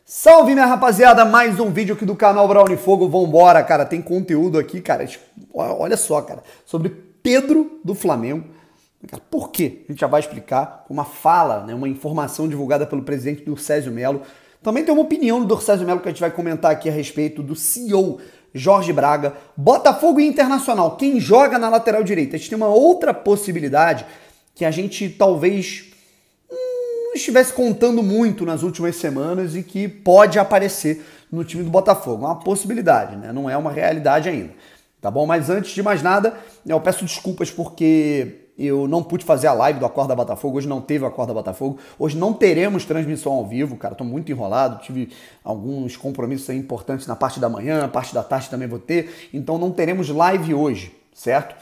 Salve, minha rapaziada, mais um vídeo aqui do canal Brownie Fogo. Vambora, cara, tem conteúdo aqui, cara, olha só, cara, sobre Pedro do Flamengo. Por quê? A gente já vai explicar uma fala, né, uma informação divulgada pelo presidente Durcésio Mello. Também tem uma opinião do Durcésio Mello que a gente vai comentar aqui a respeito do CEO Jorge Braga. Botafogo e Internacional, quem joga na lateral direita? A gente tem uma outra possibilidade que a gente talvez estivesse contando muito nas últimas semanas e que pode aparecer no time do Botafogo. É uma possibilidade, né? Não é uma realidade ainda, tá bom? Mas antes de mais nada, eu peço desculpas porque eu não pude fazer a live do Acorda Botafogo, hoje não teve o Acorda Botafogo, hoje não teremos transmissão ao vivo, cara, tô muito enrolado, tive alguns compromissos aí importantes na parte da manhã, a parte da tarde também vou ter, então não teremos live hoje, certo?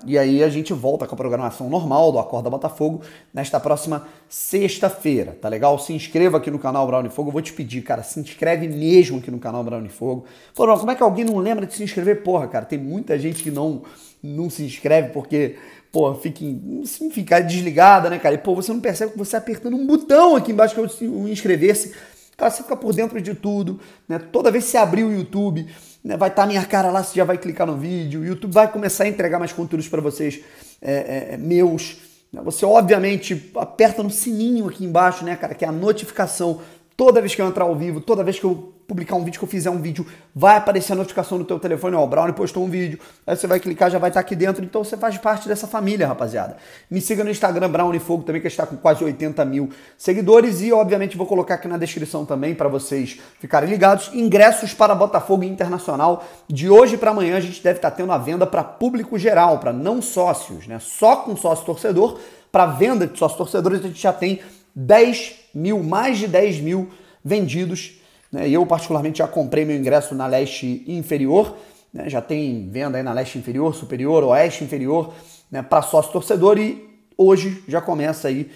E aí a gente volta com a programação normal do Acorda Botafogo nesta próxima sexta-feira, tá legal? Se inscreva aqui no canal Brownie Fogo, eu vou te pedir, cara, se inscreve mesmo aqui no canal Brownie Fogo. Falou, como é que alguém não lembra de se inscrever? Porra, cara, tem muita gente que não se inscreve porque, porra, fica desligada, né, cara? E, pô, você não percebe que você apertando um botão aqui embaixo que é o inscrever-se, cara, você fica por dentro de tudo, né? Toda vez que você abrir o YouTube, né, vai estar a minha cara lá, você já vai clicar no vídeo, o YouTube vai começar a entregar mais conteúdos para vocês meus. Você, obviamente, aperta no sininho aqui embaixo, né, cara, que é a notificação. Toda vez que eu entrar ao vivo, toda vez que eu publicar um vídeo, que eu fizer um vídeo, vai aparecer a notificação no teu telefone, ó, o Brownie postou um vídeo, aí você vai clicar, já vai estar aqui dentro, então você faz parte dessa família, rapaziada. Me siga no Instagram, Brownie Fogo, também, que está com quase 80 mil seguidores, e obviamente vou colocar aqui na descrição também, para vocês ficarem ligados, ingressos para Botafogo e Internacional. De hoje para amanhã a gente deve estar tendo a venda para público geral, para não sócios, né, só com sócio torcedor. Para venda de sócios torcedores a gente já tem 10 mil, mais de 10 mil vendidos, né? E eu particularmente já comprei meu ingresso na leste inferior, né? Já tem venda aí na leste inferior, superior, oeste inferior, né? Para sócio torcedor, e hoje já começa aí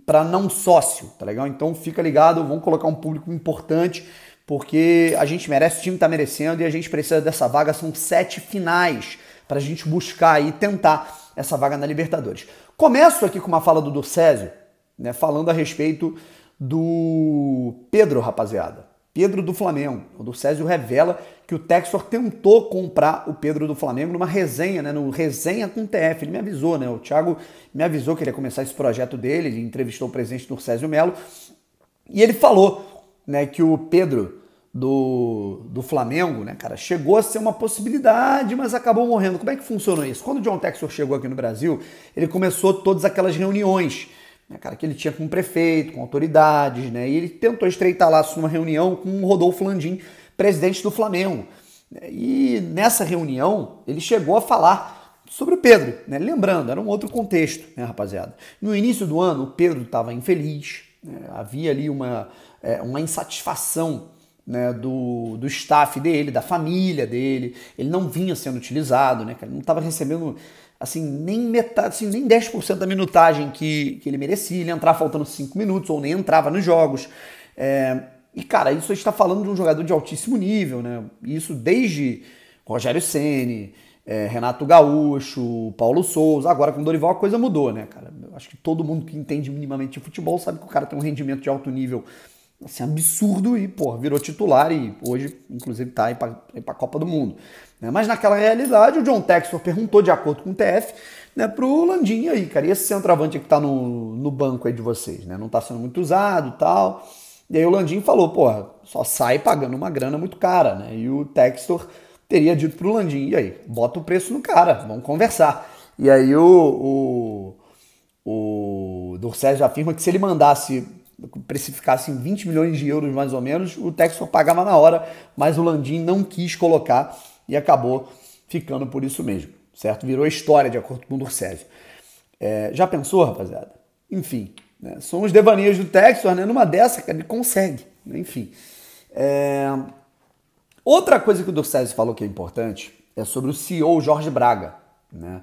para não sócio, tá legal? Então fica ligado, vamos colocar um público importante, porque a gente merece, o time tá merecendo e a gente precisa dessa vaga. São 7 finais para a gente buscar e tentar essa vaga na Libertadores. Começo aqui com uma fala do Durcésio, né, falando a respeito do Pedro, rapaziada. Pedro do Flamengo. O Durcésio revela que o Textor tentou comprar o Pedro do Flamengo numa resenha, né, no Resenha com o TF. Ele me avisou, né? O Thiago me avisou que ele ia começar esse projeto dele, ele entrevistou o presidente Durcésio Mello, e ele falou, né, que o Pedro do Flamengo, né, cara, chegou a ser uma possibilidade, mas acabou morrendo. Como é que funciona isso? Quando o John Textor chegou aqui no Brasil, ele começou todas aquelas reuniões, né, cara, que ele tinha com o prefeito, com autoridades, né, e ele tentou estreitar laços numa reunião com o Rodolfo Landim, presidente do Flamengo. E nessa reunião, ele chegou a falar sobre o Pedro, né, lembrando, era um outro contexto, né, rapaziada. No início do ano, o Pedro estava infeliz, né, havia ali uma insatisfação, né, do staff dele, da família dele. Ele não vinha sendo utilizado, né, cara? Ele não estava recebendo assim, nem metade, assim, nem 10% da minutagem que ele merecia. Ele entrava faltando 5 minutos ou nem entrava nos jogos. E, cara, isso a gente está falando de um jogador de altíssimo nível, né? Isso desde Rogério Ceni, Renato Gaúcho, Paulo Souza. Agora com o Dorival a coisa mudou, né, cara? Eu acho que todo mundo que entende minimamente de futebol sabe que o cara tem um rendimento de alto nível assim, absurdo e, pô, virou titular e hoje, inclusive, tá aí pra Copa do Mundo. Né? Mas naquela realidade, o John Textor perguntou, de acordo com o TF, né, pro Landim aí, cara, e esse centroavante que tá no banco aí de vocês, né? Não tá sendo muito usado e tal. E aí o Landim falou, porra, só sai pagando uma grana muito cara, né? E o Textor teria dito pro Landim, e aí, bota o preço no cara, vamos conversar. E aí o Durcésio afirma que se ele precificasse em 20 milhões de euros mais ou menos, o Textor pagava na hora, mas o Landim não quis colocar e acabou ficando por isso mesmo, certo? Virou história, de acordo com o Durcésio. Já pensou, rapaziada? Enfim, né? São os devaneios do Textor, né? Numa dessa, cara, ele consegue, né? Enfim. Outra coisa que o Durcésio falou que é importante é sobre o CEO Jorge Braga, né?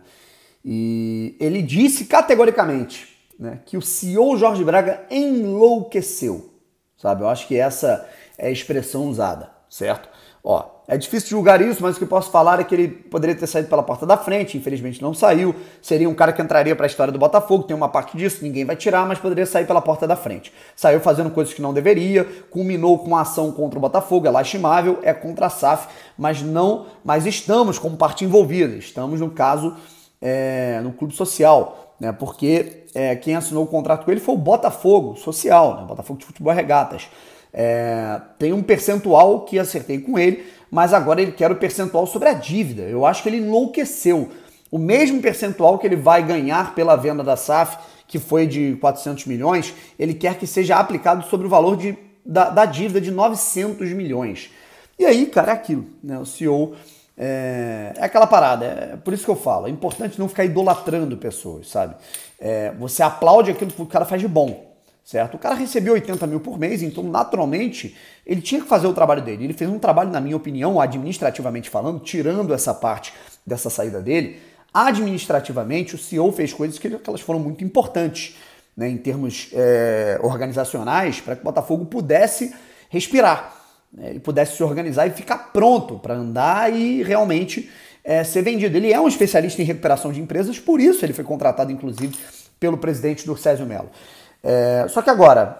E ele disse categoricamente, né, que o CEO Jorge Braga enlouqueceu, sabe? Eu acho que essa é a expressão usada, certo? Ó, é difícil julgar isso, mas o que eu posso falar é que ele poderia ter saído pela porta da frente, infelizmente não saiu. Seria um cara que entraria para a história do Botafogo, tem uma parte disso, ninguém vai tirar, mas poderia sair pela porta da frente. Saiu fazendo coisas que não deveria, culminou com uma ação contra o Botafogo, é lastimável, é contra a SAF, mas estamos como parte envolvida, estamos no caso no clube social, né? Porque quem assinou o contrato com ele foi o Botafogo Social, né? Botafogo de Futebol e Regatas. Tem um percentual que acertei com ele, mas agora ele quer o percentual sobre a dívida. Eu acho que ele enlouqueceu. O mesmo percentual que ele vai ganhar pela venda da SAF, que foi de 400 milhões, ele quer que seja aplicado sobre o valor da dívida de 900 milhões. E aí, cara, é aquilo, né? O CEO é aquela parada, é por isso que eu falo, é importante não ficar idolatrando pessoas, sabe? Você aplaude aquilo que o cara faz de bom. Certo? O cara recebeu 80 mil por mês, então naturalmente ele tinha que fazer o trabalho dele. Ele fez um trabalho, na minha opinião, administrativamente falando, tirando essa parte dessa saída dele, administrativamente o CEO fez coisas que elas foram muito importantes, né, em termos organizacionais, para que o Botafogo pudesse respirar, né, e pudesse se organizar e ficar pronto para andar e realmente ser vendido. Ele é um especialista em recuperação de empresas, por isso ele foi contratado, inclusive, pelo presidente Durcésio Mello. Só que agora,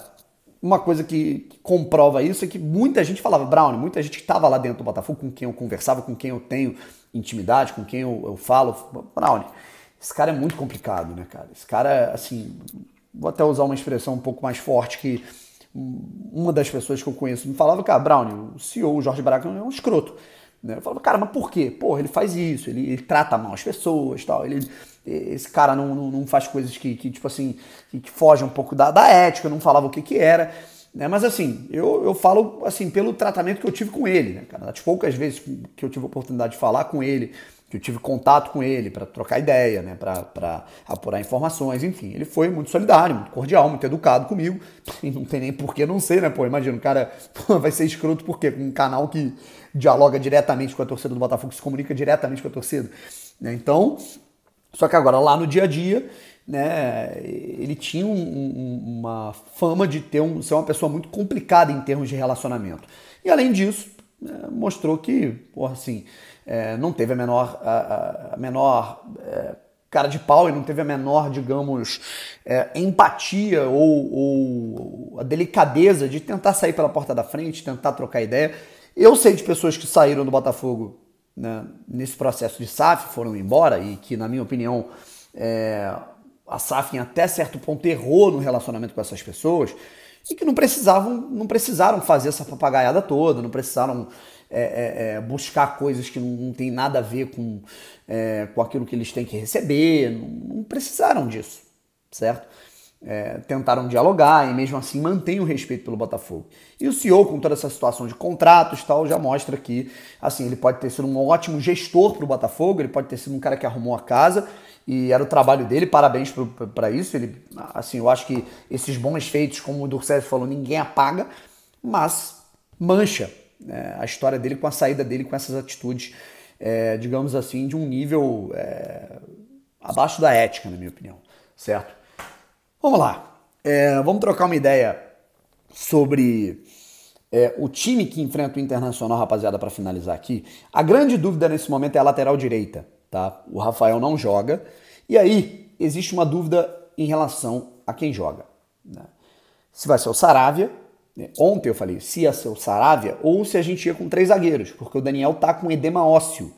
uma coisa que comprova isso é que muita gente falava, Brownie, muita gente que estava lá dentro do Botafogo, com quem eu conversava, com quem eu tenho intimidade, com quem eu falo, Brownie, esse cara é muito complicado, né, cara? Esse cara, assim, vou até usar uma expressão um pouco mais forte que uma das pessoas que eu conheço me falava, cara, Brownie, o CEO, o Jorge Braga, é um escroto. Eu falava, cara, mas por quê? Porra, ele faz isso, ele trata mal as pessoas, tal, esse cara não faz coisas que tipo assim, que fogem um pouco da ética, não falava o que era, né? Mas assim, eu falo assim, pelo tratamento que eu tive com ele, né, cara? Das poucas vezes que eu tive a oportunidade de falar com ele, que eu tive contato com ele para trocar ideia, né, para apurar informações, enfim, ele foi muito solidário, muito cordial, muito educado comigo, e não tem nem por que não ser, né, pô, imagina, o cara vai ser escroto por quê? Com um canal que dialoga diretamente com a torcida do Botafogo, que se comunica diretamente com a torcida, né, então, só que agora lá no dia a dia, né, ele tinha uma fama de ser uma pessoa muito complicada em termos de relacionamento, e além disso, mostrou que, porra, assim, não teve a menor cara de pau e não teve a menor, digamos, empatia ou a delicadeza de tentar sair pela porta da frente, tentar trocar ideia. Eu sei de pessoas que saíram do Botafogo, né, nesse processo de SAF, foram embora e que, na minha opinião, a SAF em até certo ponto errou no relacionamento com essas pessoas e que não precisaram fazer essa papagaiada toda, não precisaram buscar coisas que não tem nada a ver com aquilo que eles têm que receber, não precisaram disso, certo? Tentaram dialogar e mesmo assim mantém o respeito pelo Botafogo. E o CEO, com toda essa situação de contratos e tal, já mostra que assim, ele pode ter sido um ótimo gestor para o Botafogo, ele pode ter sido um cara que arrumou a casa e era o trabalho dele, parabéns para isso. Ele, assim, eu acho que esses bons feitos, como o Durcésio falou, ninguém apaga, mas mancha a história dele com a saída dele, com essas atitudes, digamos assim, de um nível abaixo da ética, na minha opinião, certo? Vamos lá, vamos trocar uma ideia sobre o time que enfrenta o Internacional, rapaziada, para finalizar aqui. A grande dúvida nesse momento é a lateral direita, tá? O Rafael não joga, e aí existe uma dúvida em relação a quem joga, né? Se vai ser o Saravia. Ontem eu falei se ia ser o Saravia ou se a gente ia com 3 zagueiros, porque o Daniel tá com edema ósseo,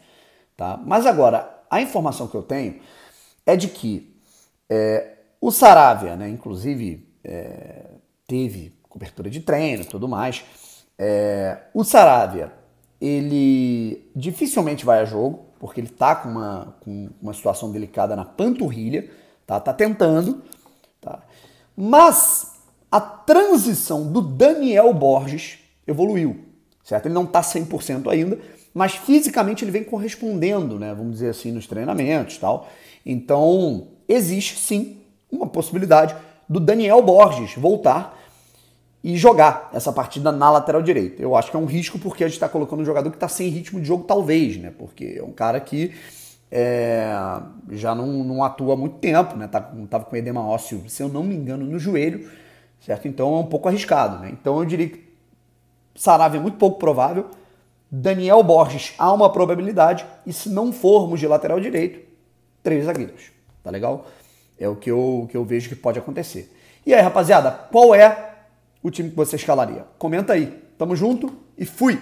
tá? Mas agora, a informação que eu tenho é de que o Saravia, né, inclusive teve cobertura de treino e tudo mais, o Saravia, ele dificilmente vai a jogo, porque ele tá com uma situação delicada na panturrilha, tá tentando, tá? Mas a transição do Daniel Borges evoluiu, certo? Ele não está 100% ainda, mas fisicamente ele vem correspondendo, né? Vamos dizer assim, nos treinamentos e tal. Então, existe sim uma possibilidade do Daniel Borges voltar e jogar essa partida na lateral direita. Eu acho que é um risco porque a gente está colocando um jogador que está sem ritmo de jogo, talvez, né? Porque é um cara que já não atua há muito tempo, né? Estava com edema ósseo, se eu não me engano, no joelho, certo? Então é um pouco arriscado, né? Então eu diria que Saravia é muito pouco provável. Daniel Borges há uma probabilidade. E se não formos de lateral direito, 3 zagueiros. Tá legal? É o que eu vejo que pode acontecer. E aí, rapaziada, qual é o time que você escalaria? Comenta aí. Tamo junto e fui!